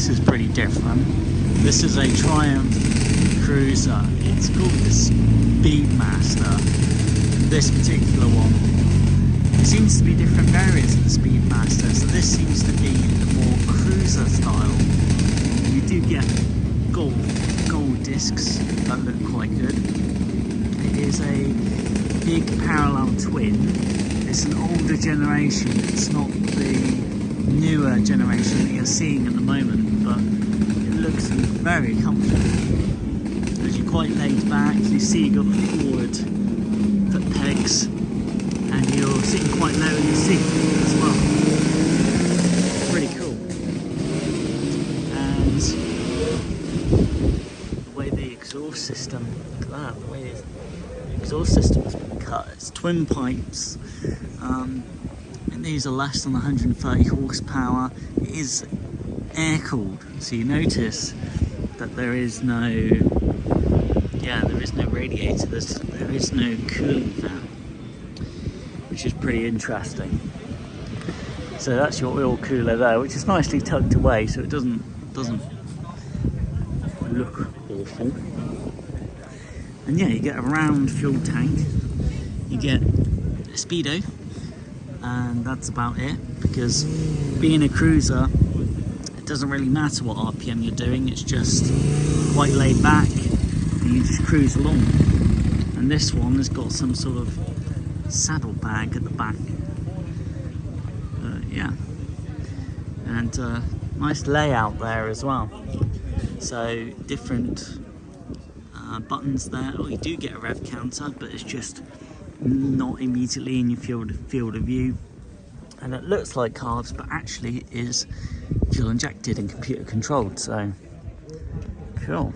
this is pretty different. This is a Triumph Cruiser. It's called the Speedmaster. This particular one, there seems to be different variants of the Speedmaster. So this seems to be the more cruiser style. You do get gold discs that look quite good. It is a big parallel twin. It's an older generation. It's not the newer generation that you're seeing at the moment, but it looks very comfortable. As you're quite laid back, you see you've got the forward foot pegs, and you're sitting quite low in your seat as well. Pretty cool. And the way the exhaust system, look at that, the way the exhaust system has been cut. It's twin pipes. And these are less than 130 horsepower. It is air cooled, so you notice that there is no radiator. There is no cooling fan, which is pretty interesting. So that's your oil cooler there, which is nicely tucked away, so it doesn't look awful. And yeah, you get a round fuel tank. You get a speedo, and that's about it, because being a cruiser, it doesn't really matter what RPM you're doing. It's just quite laid back and you just cruise along. And this one has got some sort of saddlebag at the back, yeah, and nice layout there as well. So different buttons there. Oh, you do get a rev counter, but it's just not immediately in your field of view, and it looks like carbs, but actually it is fuel injected and computer controlled. So cool.